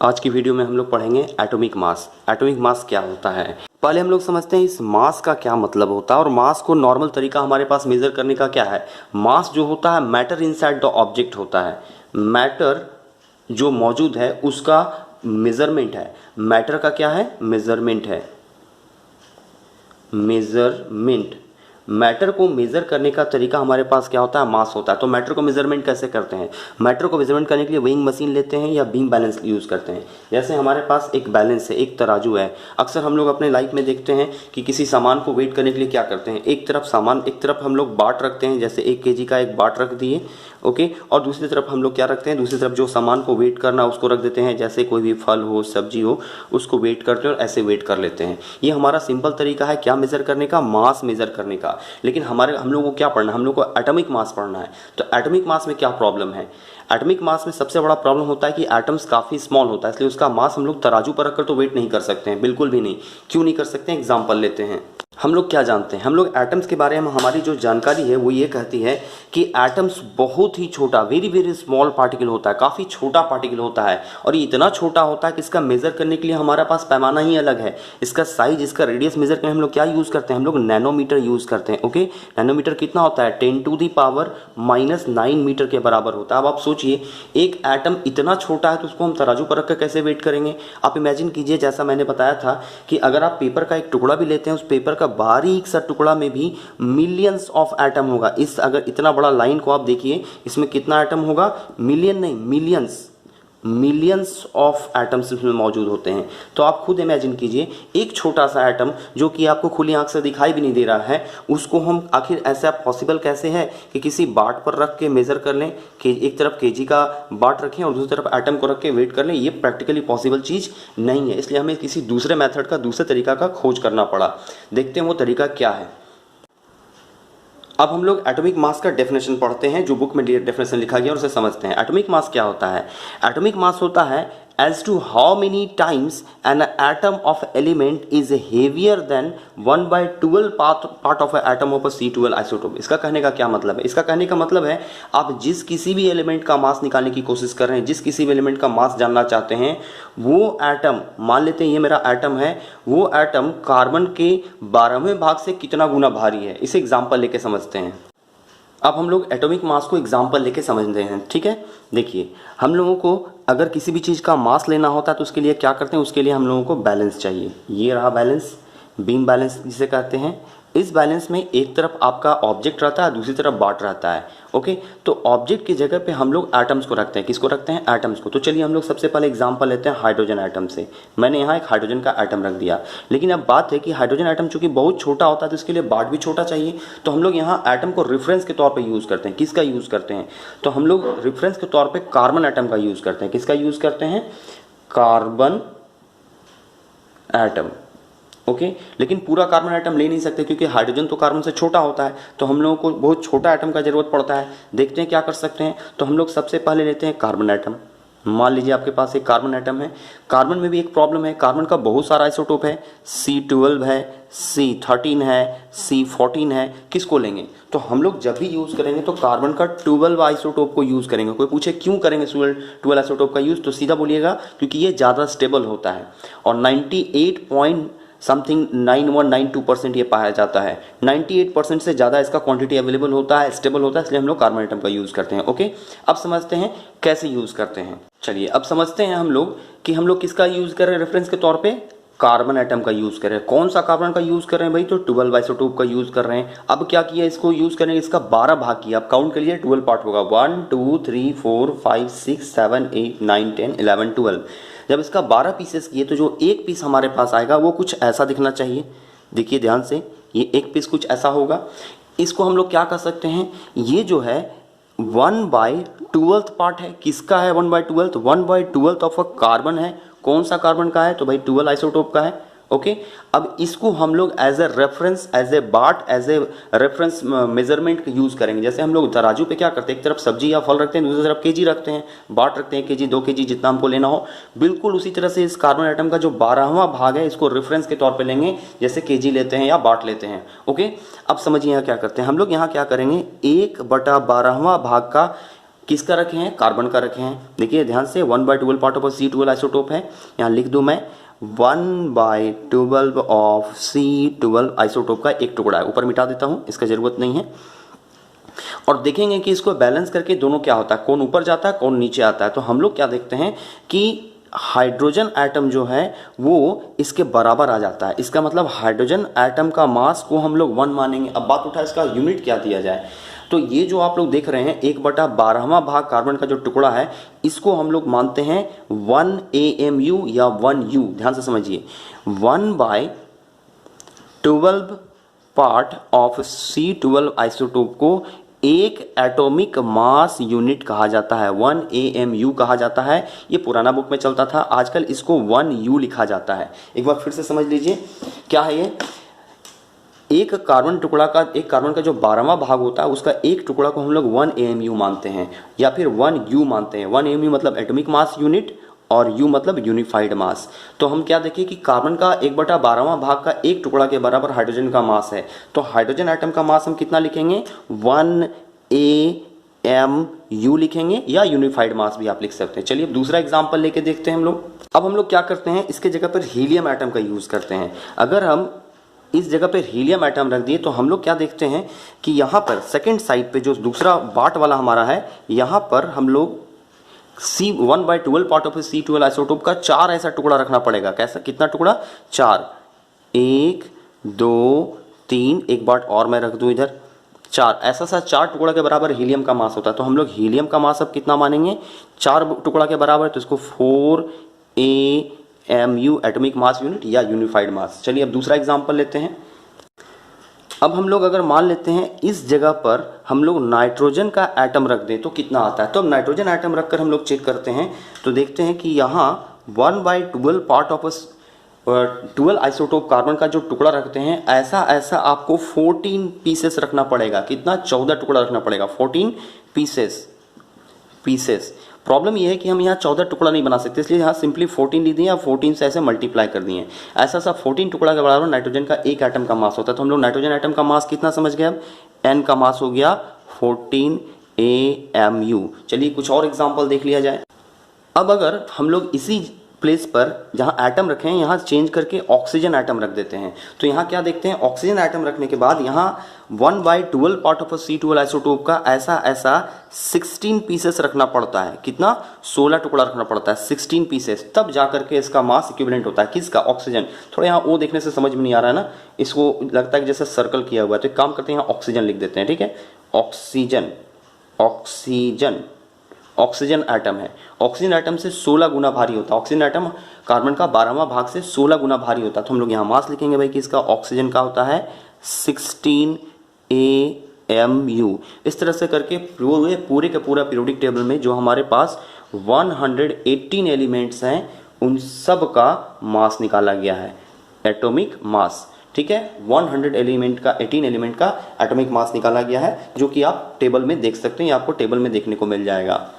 आज की वीडियो में हम लोग पढ़ेंगे एटॉमिक मास। एटॉमिक मास क्या होता है, पहले हम लोग समझते हैं इस मास का क्या मतलब होता है और मास को नॉर्मल तरीका हमारे पास मेजर करने का क्या है। मास जो होता है मैटर इनसाइड द ऑब्जेक्ट होता है। मैटर जो मौजूद है उसका मेजरमेंट है। मैटर का क्या है, मेजरमेंट है। मेजरमेंट, मैटर को मेजर करने का तरीका हमारे पास क्या होता है, मास होता है। तो मैटर को मेजरमेंट कैसे करते हैं, मैटर को मेजरमेंट करने के लिए वेइंग मशीन लेते हैं या बीम बैलेंस यूज करते हैं। जैसे हमारे पास एक बैलेंस है, एक तराजू है। अक्सर हम लोग अपने लाइफ में देखते हैं कि किसी सामान को वेट करने के लिए क्या करते हैं, एक तरफ सामान, एक तरफ हम लोग बाट रखते हैं, जैसे 1 kg का एक बाट रख दिए, ओके, और दूसरी तरफ हम लोग क्या रखते हैं, दूसरी तरफ जो सामान को वेट करना उसको रख देते हैं, जैसे कोई भी फल हो, सब्जी हो, उसको वेट करते हैं और ऐसे वेट कर लेते हैं। ये हमारा सिंपल तरीका है क्या मेजर करने का, मास मेजर करने का। लेकिन हम लोगों को क्या पढ़ना है, हम लोग को एटॉमिक मास पढ़ना है। तो एटॉमिक मास में क्या प्रॉब्लम है, एटॉमिक मास में सबसे बड़ा प्रॉब्लम होता है कि एटम्स काफ़ी स्मॉल होता है, इसलिए उसका मास हम लोग तराजू पर रखकर तो वेट नहीं कर सकते हैं, बिल्कुल भी नहीं। क्यों नहीं कर सकते हैं, एग्जाम्पल लेते हैं। हम लोग क्या जानते हैं, हम लोग एटम्स के बारे में हमारी जो जानकारी है वो ये कहती है कि एटम्स बहुत ही छोटा, वेरी वेरी स्मॉल पार्टिकल होता है, काफ़ी छोटा पार्टिकल होता है। और ये इतना छोटा होता है कि इसका मेजर करने के लिए हमारे पास पैमाना ही अलग है। इसका साइज, इसका रेडियस मेजर करने हम लोग क्या यूज़ करते हैं, हम लोग नैनोमीटर यूज़ करते हैं। ओके, नैनोमीटर कितना होता है, 10⁻⁹ मीटर के बराबर होता है। अब आप सोचिए एक एटम इतना छोटा है तो उसको हम तराजू पर रखकर कैसे वेट करेंगे। आप इमेजिन कीजिए, जैसा मैंने बताया था कि अगर आप पेपर का एक टुकड़ा भी लेते हैं, उस पेपर का बारीक सा टुकड़ा में भी मिलियंस ऑफ एटम होगा। इस अगर इतना बड़ा लाइन को आप देखिए, इसमें कितना एटम होगा, मिलियन नहीं, मिलियंस ऑफ एटम्स इसमें मौजूद होते हैं। तो आप खुद इमेजिन कीजिए एक छोटा सा एटम जो कि आपको खुली आंख से दिखाई भी नहीं दे रहा है, उसको हम आखिर ऐसा पॉसिबल कैसे है कि किसी बाट पर रख के मेजर कर लें, कि एक तरफ केजी का बाट रखें और दूसरी तरफ एटम को रख के वेट कर लें। ये प्रैक्टिकली पॉसिबल चीज़ नहीं है, इसलिए हमें किसी दूसरे मेथड का, दूसरे तरीका का खोज करना पड़ा। देखते हैं वो तरीका क्या है। अब हम लोग एटॉमिक मास का डेफिनेशन पढ़ते हैं, जो बुक में डेफिनेशन लिखा गया और उसे समझते हैं। एटॉमिक मास क्या होता है, एटॉमिक मास होता है as to how many times an atom of element is heavier than 1/12 part of an atom of a C12 isotope। इसका कहने का क्या मतलब है, इसका कहने का मतलब है आप जिस किसी भी एलिमेंट का मास निकालने की कोशिश कर रहे हैं, जिस किसी भी एलिमेंट का मास जानना चाहते हैं, वो एटम, मान लेते हैं ये मेरा एटम है, वो एटम कार्बन के 12वें भाग से कितना गुना भारी है। इसे एग्जाम्पल लेके समझते हैं। अब हम लोग एटॉमिक मास को एग्जाम्पल लेके समझते हैं, ठीक है। देखिए, हम लोगों को अगर किसी भी चीज़ का मास लेना होता है तो उसके लिए क्या करते हैं, उसके लिए हम लोगों को बैलेंस चाहिए। ये रहा बैलेंस, बीम बैलेंस जिसे कहते हैं। इस बैलेंस में एक तरफ आपका ऑब्जेक्ट रहता है, दूसरी तरफ बाट रहता है। ओके, तो ऑब्जेक्ट की जगह पे हम लोग एटम्स को रखते हैं। किसको रखते हैं, एटम्स को। तो चलिए हम लोग सबसे पहले एग्जांपल लेते हैं हाइड्रोजन एटम से। मैंने यहाँ एक हाइड्रोजन का एटम रख दिया, लेकिन अब बात है कि हाइड्रोजन एटम चूंकि बहुत छोटा होता है तो इसके लिए बाट भी छोटा चाहिए। तो हम लोग यहाँ एटम को रेफरेंस के तौर पर यूज़ करते हैं। किसका यूज़ करते हैं, तो हम लोग रेफरेंस के तौर पर कार्बन एटम का यूज़ करते हैं। किसका यूज़ करते हैं, कार्बन एटम। ओके, लेकिन पूरा कार्बन एटम ले नहीं सकते क्योंकि हाइड्रोजन तो कार्बन से छोटा होता है, तो हम लोगों को बहुत छोटा एटम का जरूरत पड़ता है। देखते हैं क्या कर सकते हैं। तो हम लोग सबसे पहले लेते हैं कार्बन एटम। मान लीजिए आपके पास एक कार्बन एटम है। कार्बन में भी एक प्रॉब्लम है, कार्बन का बहुत सारा आइसोटोप है, C12 है, C13 है, C14 है। किसको लेंगे, तो हम लोग जब भी यूज़ करेंगे तो कार्बन का 12 आइसोटोप को यूज़ करेंगे। कोई पूछे क्यों करेंगे 12 आइसोटोप का यूज़, तो सीधा बोलिएगा क्योंकि ये ज़्यादा स्टेबल होता है और 98.9192% ये पाया जाता है। 98% से ज़्यादा इसका क्वांटिटी अवेलेबल होता है, स्टेबल होता है, इसलिए हम लोग कार्बन एटम का यूज़ करते हैं। ओके, अब समझते हैं कैसे यूज़ करते हैं। चलिए अब समझते हैं हम लोग कि हम लोग किसका यूज़ कर रहे हैं, रेफरेंस के तौर पे कार्बन एटम का यूज़ कर रहे हैं। कौन सा कार्बन का यूज़ कर रहे हैं भाई, तो 12 आइसोटोप का यूज़ कर रहे हैं। अब क्या किया, इसको यूज़ करेंगे, इसका 12 भाग किया। अब काउंट करिए, 12 पार्ट होगा, 1 2 3 4 5 6 7 8 9 10 11 12। जब इसका 12 पीसेस किए तो जो एक पीस हमारे पास आएगा वो कुछ ऐसा दिखना चाहिए। देखिए ध्यान से, ये एक पीस कुछ ऐसा होगा। इसको हम लोग क्या कर सकते हैं, ये जो है 1/12 पार्ट है। किसका है 1/12, 1/12 ऑफ अ कार्बन है। कौन सा कार्बन का है, तो भाई 12 आइसोटोप का है। ओके, अब इसको हम लोग as a reference, as a बाट, as a reference measurement use करेंगे। जैसे हम लोग तराजू पे क्या करते हैं, एक तरफ सब्जी या फल रखते हैं, दूसरी तरफ केजी रखते हैं, बाट रखते हैं, केजी 2 केजी जितना हमको लेना हो। बिल्कुल उसी तरह से इस कार्बन आइटम का जो 12वां भाग है इसको रेफरेंस के तौर पे लेंगे, जैसे केजी लेते हैं या बाट लेते हैं। ओके, अब समझिए यहाँ क्या करते हैं हम लोग, यहाँ क्या करेंगे, 1/12वां भाग का किसका रखे हैं, कार्बन का रखे हैं। देखिए ध्यान से 1/12 पार्ट ऑफ C12 आइसोटोप है, यहाँ लिख दूं मैं 1/12 ऑफ C12 आइसोटोप का एक टुकड़ा है, ऊपर मिटा देता हूँ, इसका जरूरत नहीं है। और देखेंगे कि इसको बैलेंस करके दोनों क्या होता है, कौन ऊपर जाता है कौन नीचे आता है। तो हम लोग क्या देखते हैं कि हाइड्रोजन एटम जो है वो इसके बराबर आ जाता है। इसका मतलब हाइड्रोजन एटम का मास को हम लोग 1 मानेंगे। अब बात उठा इसका यूनिट क्या दिया जाए। तो ये जो आप लोग देख रहे हैं 1/12वां भाग कार्बन का जो टुकड़ा है, इसको हम लोग मानते हैं 1 AMU या 1U। ध्यान से समझिए, 1/12 पार्ट ऑफ C12 आइसोटोप को एक एटॉमिक मास यूनिट कहा जाता है, 1 AMU कहा जाता है। ये पुराना बुक में चलता था, आजकल इसको 1U लिखा जाता है। एक बार फिर से समझ लीजिए क्या है ये। एक कार्बन का जो 12वां भाग होता है उसका एक टुकड़ा को हम लोग 1 AMU मानते हैं या फिर 1U मानते हैं। 1 AMU मतलब एटॉमिक मास यूनिट और U मतलब यूनिफाइड मास। तो हम क्या देखें कि कार्बन का 1/12वां भाग का एक टुकड़ा के बराबर हाइड्रोजन का मास है। तो हाइड्रोजन एटम का मास हम कितना लिखेंगे, 1 AMU लिखेंगे, या यूनिफाइड मास भी आप लिख सकते हैं। चलिए अब दूसरा एग्जांपल लेके देखते हैं हम लोग। अब हम लोग क्या करते हैं, इसके जगह पर हीलियम एटम का यूज करते हैं। अगर हम इस जगह पर हीलियम एटम रख दिए तो हम लोग क्या देखते हैं कि यहाँ पर सेकेंड साइड पे जो दूसरा बाट वाला हमारा है, यहाँ पर हम लोग 1/12 पार्ट ऑफ C12 आइसोटोप का 4 ऐसा टुकड़ा रखना पड़ेगा। कैसा, कितना टुकड़ा, 4, 1 2 3, एक बाट और मैं रख दूं इधर, 4, ऐसा 4 टुकड़ा के बराबर हीलियम का मास होता है। तो हम लोग हीलियम का मास अब कितना मानेंगे, 4 टुकड़ा के बराबर, तो इसको 4 AMU एटॉमिक मास यूनिट या यूनिफाइड मास। चलिए अब दूसरा एग्जांपल लेते हैं। अब हम लोग अगर मान लेते हैं इस जगह पर हम लोग नाइट्रोजन का एटम रख दें तो कितना आता है। तो अब नाइट्रोजन एटम रखकर हम लोग चेक करते हैं, तो देखते हैं कि यहाँ 1/12 पार्ट ऑफ 12 आइसोटोप कार्बन का जो टुकड़ा रखते हैं, ऐसा आपको 14 पीसेस रखना पड़ेगा। कितना, 14 टुकड़ा रखना पड़ेगा, 14 पीसेस। प्रॉब्लम ये है कि हम यहाँ 14 टुकड़ा नहीं बना सकते, इसलिए यहाँ सिंपली 14 ली दिए या 14 से ऐसे मल्टीप्लाई कर दिए। ऐसा 14 टुकड़ा के बराबर नाइट्रोजन का एक एटम का मास होता है। तो हम लोग नाइट्रोजन एटम का मास कितना समझ गए, अब N का मास हो गया 14 AMU। चलिए कुछ और एग्जाम्पल देख लिया जाए। अब अगर हम लोग इसी प्लेस पर जहाँ एटम रखे हैं यहाँ चेंज करके ऑक्सीजन एटम रख देते हैं, तो यहाँ क्या देखते हैं, ऑक्सीजन एटम रखने के बाद यहाँ 1/12 पार्ट ऑफ C12 आइसोटोप का ऐसा 16 पीसेस रखना पड़ता है। कितना, 16 टुकड़ा रखना पड़ता है, 16 पीसेस, तब जा करके इसका मास इक्विवेलेंट होता है। किसका, ऑक्सीजन। थोड़ा यहाँ ओ देखने से समझ में नहीं आ रहा है ना, इसको लगता है कि जैसे सर्कल किया हुआ है, तो एक काम करते हैं यहाँ ऑक्सीजन लिख देते हैं। ठीक है, ऑक्सीजन एटम है। ऑक्सीजन एटम से 16 गुना भारी होता है। ऑक्सीजन एटम कार्बन का 12वां भाग से 16 गुना भारी होता है। तो हम लोग यहाँ मास लिखेंगे भाई कि इसका ऑक्सीजन का होता है 16 AMU। इस तरह से करके पूरे के पूरा पीरियोडिक टेबल में जो हमारे पास 118 एलिमेंट्स हैं उन सब का मास निकाला गया है, एटॉमिक मास। ठीक है, 18 एलिमेंट का एटॉमिक मास निकाला गया है, जो कि आप टेबल में देख सकते हैं, आपको टेबल में देखने को मिल जाएगा।